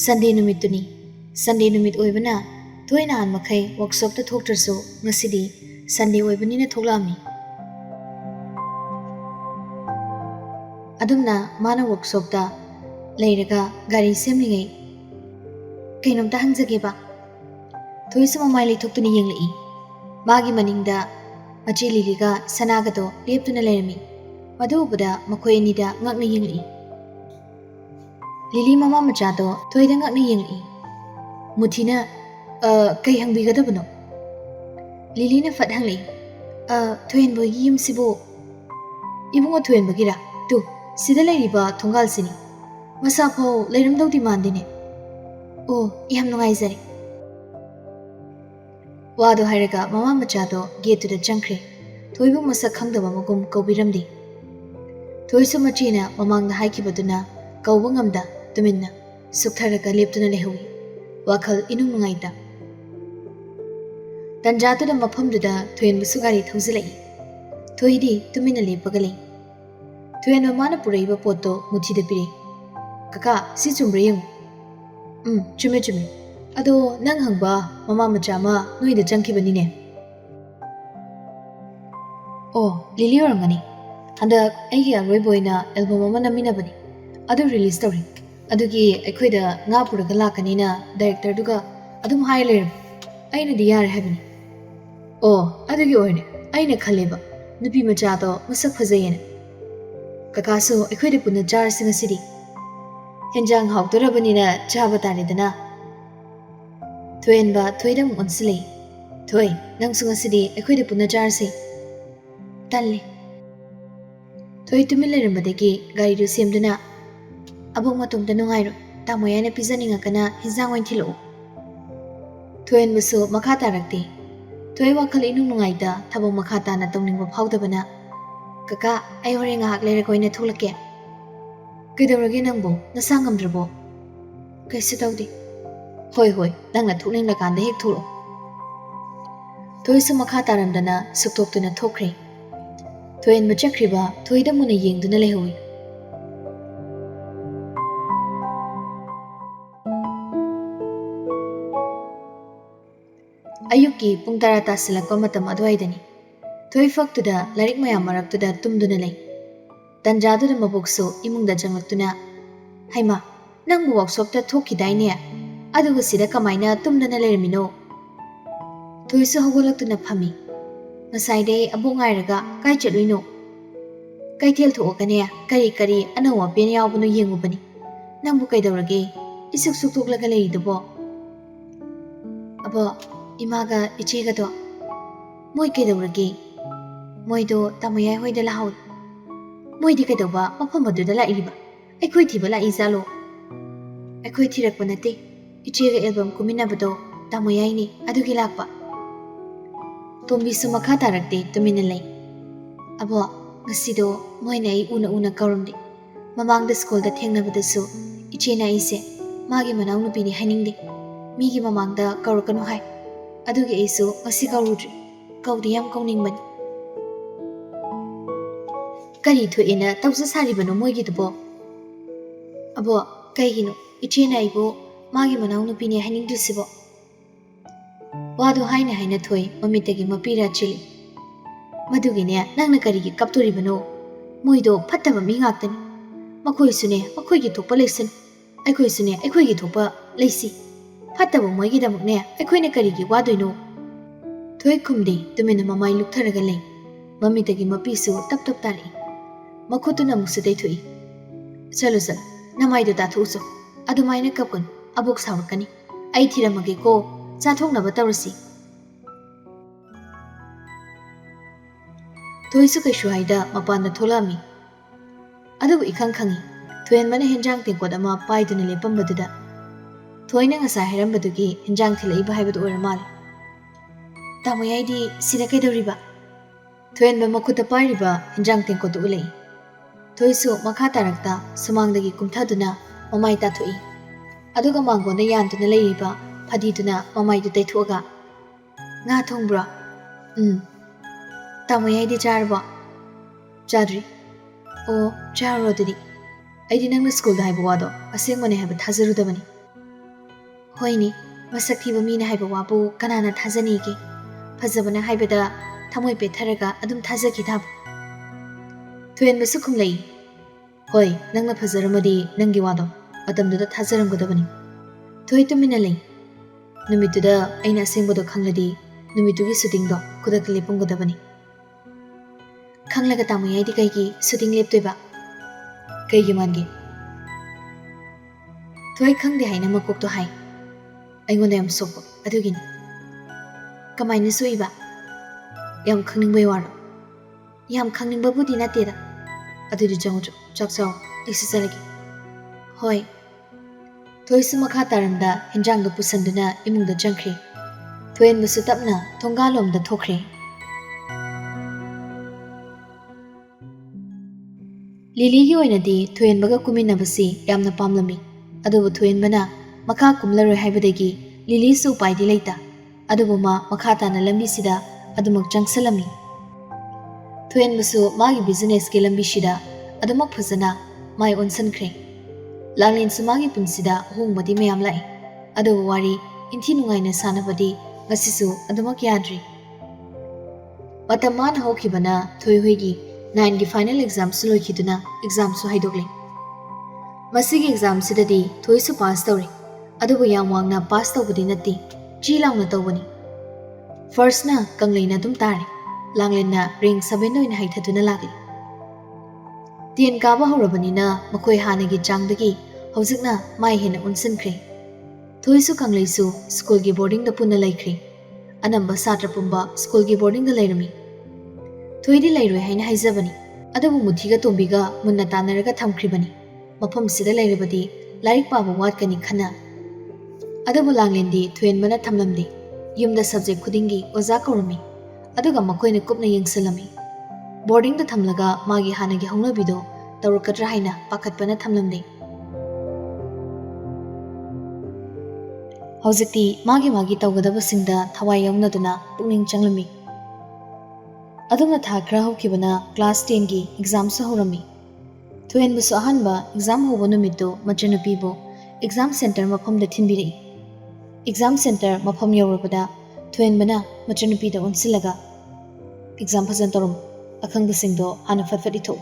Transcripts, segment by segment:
Sunday numituni. Sunday numit oibana. Toina han makai workshop ta thoktrasu ngasidi Sunday oibani na thoklami. Adumna mana workshop ta leiraga gari semlingai. Kainom ta hangjage ba. Toisa mamai leithoktuni yenglei. Magi maningda machi liliga sanaga to leptuna leirami. Madubada makoi anida ngakna yenglei. Lili mama macha to toida ngakna yenglei. Muthina kai hangbigadabano. Lili na fat hanglei. Thoin boy yim sibo. Ibunga thoin bagira. Tu sida leiriba thongal sini. Masa phau leiram dawdi mandine. Oh, iham nungaizari. Wado hairaga mama macha to gate to the jankre. Toibu masa khangdaba magum kaubiramdi. Toisu machina mamang na haikibaduna kaubangamda tuminna suktharaga leptuna lehawi. Wakal inung nungaita. Tanjatu da maphamduda thoin busugari thawzilai. Thoidi tumina lepagalai. Thoin mamana puraiba poto muthida pire. Kaka si chumbre yung. Chume chume. Ado nang hangba mama macha ma noida jangkibanine. Oh, Lili orangani. Handa aigi aroi boina album ama naminabani. Ado release story. Adugi aikoida nga puraga lakanina director duga adum hai leram. Aina di yar habani. Oh, adugi oine. Aina khaleba. Nupi macha to masak phajayena. Kakaso aikoida punna jar singa sidi. Henjang hauktorabani na chaba taridana. Thoin ba thoidam onsilei. Thoi nang sunga sidi aikoida punna jar si. Talle. Thoi tumilerambadagi gari du semduna. Abong matungda nungairo. Tamoyana pizaninga kana hinjang wain thilo. Thoin busu makha tarakti. Thoi wakal inung nungaida thabong makha tana tongningbwa phawdabana. Kaka ai hore ngahak leirakoina thoklake. Kaidaurage nangbo nasa ngamdrabo. Kaisi tawdi. Hoi hoi nangna thukninglakanda hek tholo. Thoisu makha taramdana suktoktuna thokre. Thoin machakriba thoida muna yengduna lehawi. Ayuki pung tara tasilakpa matam adwaidani. Thoi faktuda larik mayam maraktuda tumduna lei. Tanjaduda mabukso imungda janglaktuna. Haima, nangbu workshop ta thokidaine. Aduga sida kamaina tumdana leiramino. Thoisu hogolaktuna phami. Ngasaide abungairaga kai chatluino. Kai thel thokane kari kari anawa pen yawbunu yengubani. Nangbu kaidaurage isuk suk thoklaga leidubo. Abo imaga ichega do. Moi kaidaurage. Moido tamoyai hoida lahau. Moidi kaidauba mafam aduda lairiba. Aikoi thiba lai zalo. Aikoi thirakpa nate. Ichega album kuminabado tamoyai ni adugi lakpa. Tombi sumakha tarakte tumina lei. Abo ngasido moina ai una kaurumdi. Mamangda school da thengnabadasu ichena ise magi manau nupini hainingde. Migi mamangda kaurakanu hai. Adugi aisu ngasi kaurudri. Kaudi yam kauningmani. Kari thuina tawsa saribano moigidbo. Abo kaigino ichena aibo magi manau nupini hainingdusibo. Wado haina haina thoi mamitagi mapira chili. Madugine nangna karigi kaptoribano. Moido phattaba mi ngaktani. Makhoi sune makhoi gi thokpa leisen. Aikoi sune aikoi gi thokpa leisi. Phattaba moigi damukne aikoi karigi wadoino. Thoi khumdi tumina mamai luktharaga lei. Mamitagi mapisu tap tap tari. Makhutuna musudai thui. Chalo chalo namaido tathuso. Adumaina kapkun abuk sawrakani. Ai thiramage ko chathoknaba tawrasi. Thoisu kaisu haida mapanda tholami. Adubu ikhang khangi. Thoin mana henjang tengkod ama paiduna lepambaduda. Thoina ngasa herambadugi henjang thilaiba haibadu oramal. Tamoyaidi sida kaidoriba. Thoin ba makhuta pairiba henjang tengkod ulei. Thoisu makha tarakta sumangdagi kumthaduna mamai tathui. Aduga mangona yantuna leiriba Padiduna mamai du taithuaga. Nga thongbra. Tamoyai di charba. Chadri. Oh, charo didi. Aidi nangna school da haiba wado. Aseng mane haiba thazaru dabani. Hoini, masakthi bami na haiba wabu kanana thazani ki. Phajabana haibada thamoi petharaga adum thazaki thab. Thuyen basukum lei. Hoi, nangna phajaramadi nangi wado atamduda thajaramgadabani. Thoi tumina lei. Numituda aina asengbodo khangladi numitugi shooting do kudak lepumgadabani. Khanglaga tamoyai di kaigi shooting leptoiba. Kaigi mangi. Thoi khangde haina makok to hai. Aingonda yam sokko adugini. Kamaina soiba. Yam khangningbay waro. Yam khangningbabu di nateda. Adudi jangujo chakchao exercise. Hoi. Thoi su makha taramda hinjang do pusanduna imungda jangkhri. Thuyen busu tapna thongalom da thokre. Lili gi oinadi thuyen baga kuminabasi yamna pamlami. Adubu thuyen bana makha kumlaroi haibadagi Lili su paidi leita. Adubu ma makha tana lambi sida adumak jangsalami. Thuyen busu magi business ke lambi sida adumak phajana mai onsankre. Langlin su magi punsida hongbadi mayam lai. Adubu wari inthi nungaina sanabadi ngasisu adumak yadri. Matam man hokibana thoi hoigi 9 gi final exam su loikiduna exam su haidogli. Masigi exam sidadi thoi su pass tawri. Adubu yam wangna pass tawbudi natti chi laungna tawbani. First na kangleina dum tari. Langlin na ring 7 oina haithaduna lagli. Tien kaba hauраbanina makoi hanagi changdagi haujikna mai hena unsankre. Thoi su kanglei su school gi boarding da punna laikre. Anamba satra pumba school gi boarding da lairami. Thoi di lairoi haina haijabani. Adubu muthiga tombiga munna tanaraga thamkribani. Mafam sida lairabadi larik paba watkani khana. Adubu langlindi thuyen bana thamlamdi. Yumda subject khudingi oza kaurami. Aduga makoina kupna yengsalami. Boarding da thamlaga magi hanagi hongnabido tawrakatra haina pakhatpana thamlamdi. Haujikti magi tawgadaba singda thawai yawnaduna pukning changlami. Adumna tha khra hokibana class 10 gi exam su horami. Thuyen busu ahanba exam hobo numitto machanapibo exam center mafamda thinbiri. Exam center mafam yaurabada thuyen bana machanapida unsilaga exam phazan torum akhangda singdo hana fatfat itho.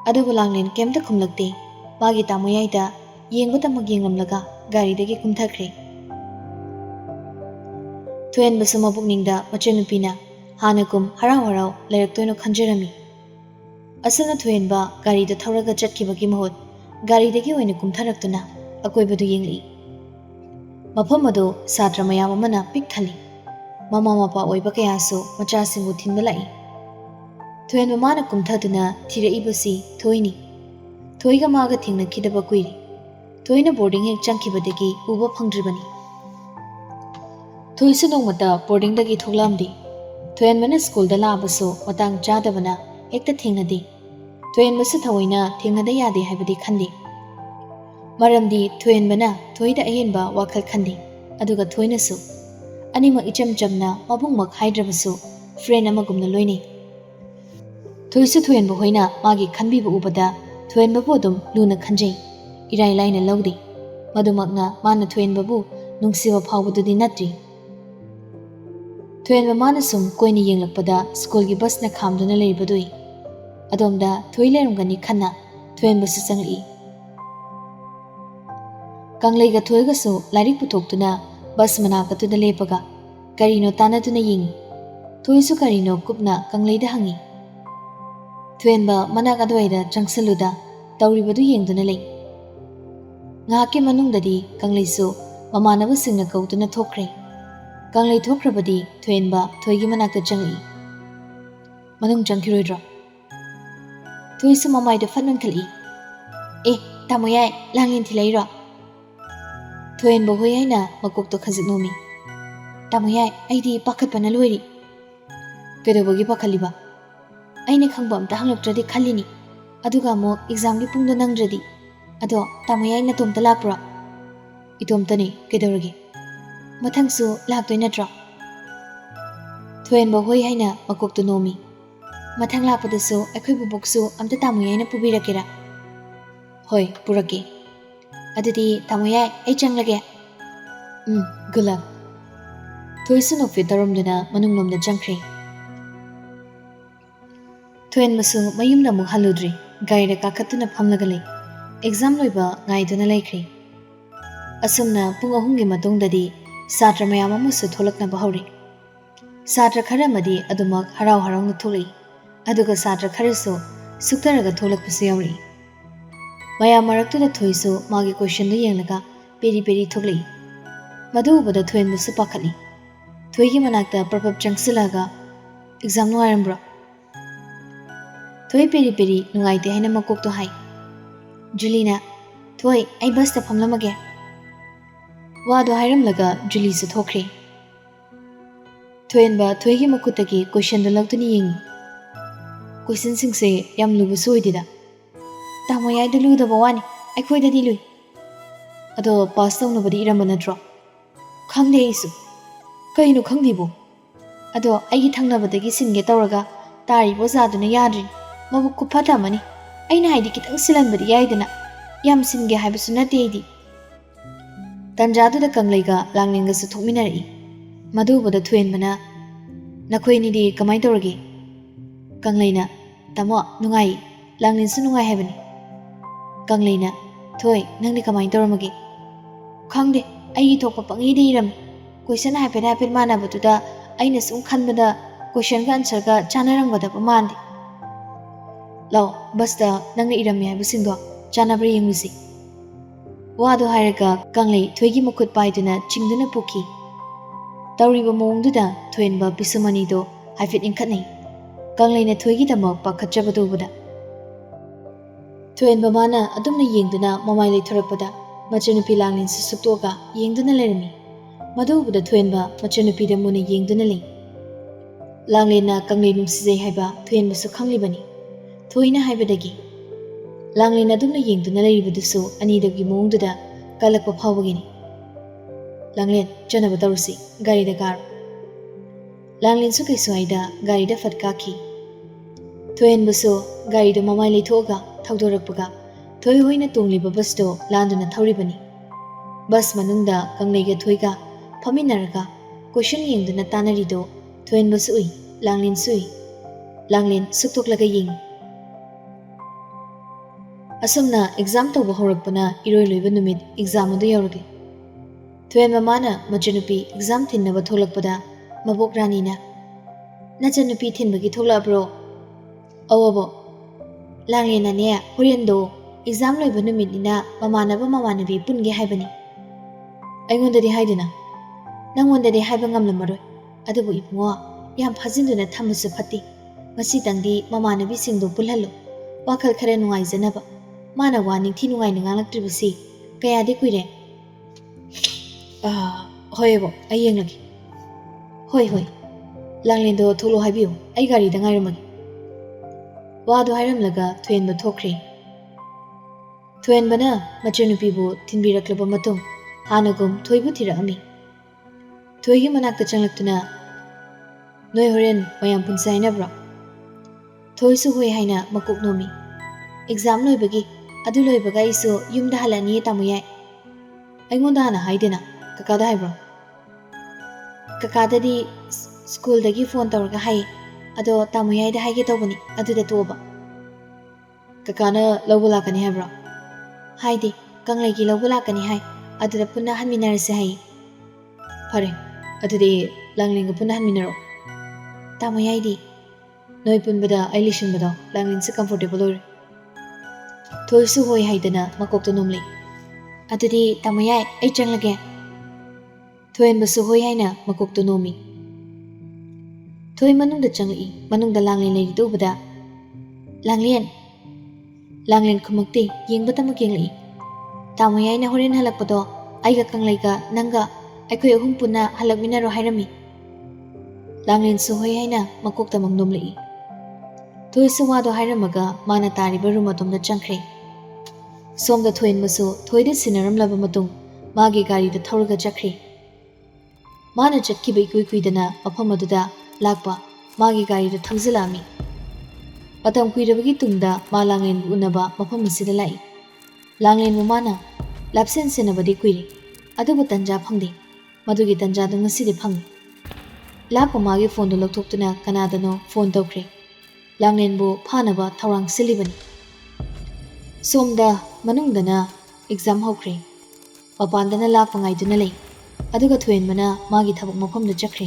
Adubu langlin kemta khumlakte magi tamoyaida yengbata magyengamlaga gari dagi kumthakre. Thuyen busu mabukningda machanapina hana kum harau lairaktoino khanjarami. Asana thuyen ba gari da thauraga chatkibagi mahut gari dagi oina kumtharaktuna akoibadu yengli. Mafam ado satra mayam amana pik thali. Mama mapa oiba kayasu machasingu thinba lai. Thuyen mamana kumthaduna thiraibasi thoini. Thoiga maga thingna khidaba kuiri. Thoina boarding hek changkibadagi uba phangdribani. Thoi su nongmata boarding dagi thoglamdi. Thuyen mana school da labasu matang chadabana hekta thingnadi. Thuyen basu thawaina thingnada yade haibadi khandi. Maramdi thuyen bana thoida ahenba wakhal khandi. Aduga thoina su anima icham chamna mabungmak haidrabasu friend amagumna loini. Thoi su thuyen ba hoina magi khanbi bu ubada thuyen ba bodum luna khanjai. Irai laina lawdi. Madumakna mana thuyen babu nungsiba phawbududi natri. Thuyen ba mana sum koini yenglakpada school gi bus na khamduna leibadui. Adomda thoi lerumgani khanna thuyen basu changli. Kanglei ga thoi ga su larik putoktuna bus manaka tuda lepaga karino tanaduna yingi. Thoi su karino kupna kanglei da hangi. Thuyen ba manaka adwaida changsaluda tawribadu yengduna lei. Ngahaki manungdadi kanglei su mamanabu singna kautuna thokre. Kanglei thokrabadi thuyen ba thoigi manakta changli. Manung changkiroidro. Thoi su mamaida fatnang thali. Tamoyai langlin thilairo. Thuyen ba hoi haina makokto khajik nomi. Tamoyai aidi pakhatpana loiri. Kedobagi pakhaliba. Aine khangba amta hangloktradi khallini. Aduga mo exam gi pungdo nangdradi. Ado tamoyai na tomta lakpra. Itomtani kedoragi. Mathangsu laktoi natra. Thuyen ba hoi haina makokto nomi. Mathang lakpadasu akhoi buboksu amta tamoyai na pubirakera. Hoi purake. Adudi tamoyai ai changlage. Good luck. Thoisu nokfi taromduna manunglomda changkhre. Thoen masu mayumna muk haludri. Gaida kakatuna phamlaga lei. Exam loiba ngaiduna laikhre. Asumna pung ahumgi matungdadi satra mayam amasu tholaknaba hori. Satra khara madi adumak harau haraungna tholai. Aduga satra kharasu suktaraga tholakpasu yauri. Mayam maraktuda thoisu magi question du yenglaga peri peri tholai. Madu ubada thoen masu pakhali. Thoigi manakta prapap changsilaga exam nuarambra. Thoi peri peri nungaite haina makok to hai. Julina, Thoi, ai bus ta phamlamage. Wado hairam laga Julie su thokre. Thoen ba thoigi makutagi question da lagtuni yengi. Question sing se yam lubu soidida. Tamoyai da lu da bawani, ai khoi da di lui. Ado pass tong nobody iramba natro. Khangde isu. Kainu khangdibo. Ado ai thangnabadagi singe tawraga tari bo zaduna yadri. Mabuk ko phata mani. Aina haidi kitang silanbadi yaidana. Yam singe haibasu nate idi. Tanjadu da kanglaiga langlinga su thokminari. Madu bada thuen mana. Nakhoi ni di kamai tawrage. Kanglaina tamo nungai langlin su nungai haibani. Kanglaina Thoi nang di kamai tawramage. Khangde ai thokpa pangi de iram. Question haipet mana batuda aina sum khanbada question ga answer ga chanarambada pamandi. Law, basta nang iram ya busindo chanabri yengmusi. Wado hairaga kanglei thoigi mukut paiduna chingduna puki. Tawriba mongduda thoenba pisumani do haifet inkhatnei. Kanglei na thoigi dama pakhatjabadu buda. Thoenba mana adumna yengduna mamai leithorakpada machanupi langlin susuktoga yengduna lermi. Madu buda thoenba machanupi da muna yengduna lei. Langlin na kanglei nungsizai haiba thoenba su khanglibani. Thoina haibadagi Langlin adumna yengduna leribadusu anidagi mongduda kalakpa phawagini. Langlin chanaba tawrusi gari da kar. Langlin su kaisu aida gari da fatkaki. Thoen basu gari da mamai leithoga thawdorakpaga thoi hoina tungliba bus do landuna thawribani. Bus manungda kangleiga thoiga phaminaraga question yengduna tanari do thoen basu ui Langlin sui. Langlin suktoklaga yeng. Asumna exam tawba horakpana iroi loiba numit exam adu yaurage. Thoen mamana machanupi exam thinnaba tholakpada mabok rani na nachanupi thinbagi tholabro awabo Langlin na ne horiendo exam loiba numit nina mamanabi punge haibani. Aingondadi haidina nangondadi haiba ngamlamaroi adubu ibungo yam phajinduna thamasu phatti ngasi tangdi mamanabi singdo pulhallo wakhal khare nungai janaba Mana wani thi nungai nangalak tribasi kaya de kuire hoyebo ayeng lagi hoi Langlin do tholo haibiu ai gari da ngairamagi wado hairam laga thoen ba thokre thoen bana machanupi bu thinbiraklaba matung hanagum thoibu thirami thoigi manakta changlaktuna noi horen mayam punsaina bra thoisu hoi haina makuk nomi exam loibagi adu loibaga isu yumda halani tamuyai aingonda hana haidena kakada haibro kakada di school dagi phone tawraga hai ado tamuyai da haige tawbani adu da toba kakana lawbula kani haibro haide kanglai gi lawbula kani hai adu da punna hanminarase hai pare adu de langlinga punna hanminaro tamuyai di noi punbada ai lishinbada langlin se comfortable oi Thoisu hoi haidana makok to nomli. Adudi tamayai ai changlage. Thoen basu hoi haina makok to nomi. Thoi manungda changli manungda Langlin lei do bada. Langlin khumakti yengba tamak yengli. Tamayai na horen halakpado aiga kanglaiga nanga aikoi ahum punna halakminaro hairami. Langlin su hoi haina makok tamang nomli. Thoisu wado hairamaga mana tariba rumatomda changkhre. Somda thoen masu thoida sinaram laba matung magi gari da thawraga chakre. Mana chakkiba ikui kuidana mafam aduda lakpa magi gari da thangzilami. Matam kuirabagi tungda ma Langlin bu unaba mafam asida lai. Langlin mu mana lapsen senabadi kuiri adubu tanja phangde ꯃꯗꯨꯒꯤ ꯇꯟꯖꯥꯗꯨ ꯉꯁꯤꯗꯤ ꯐꯪꯉꯤ꯫ ꯂꯥꯛꯄ ꯃꯥꯒꯤ ꯐꯣꯟꯗꯨ ꯂꯧꯊꯣꯛꯇꯨꯅ ꯀꯅꯥꯗꯅꯣ phone ꯇꯧꯈ꯭ꯔꯦ꯫ ꯂꯥꯡꯂꯦꯟꯕꯨ ꯐꯥꯅꯕ ꯊꯧꯔꯥꯡ ꯁꯤꯜꯂꯤꯕꯅꯤ꯫ ꯁꯣꯝꯗ ꯃꯅꯨꯡꯗꯅ ꯑꯦꯛꯖꯥꯝ ꯍꯧꯈ꯭ꯔꯦ꯫ ꯃꯄꯥꯟꯗꯅ ꯂꯥꯛꯄ ꯉꯥꯏꯗꯨꯅ ꯂꯩ꯫ ꯑꯗꯨꯒ ꯊꯣꯏꯍꯟꯕꯅ ꯃꯥꯒꯤ ꯊꯕꯛ ꯃꯐꯝꯗ ꯆꯠꯈ꯭ꯔꯦ꯫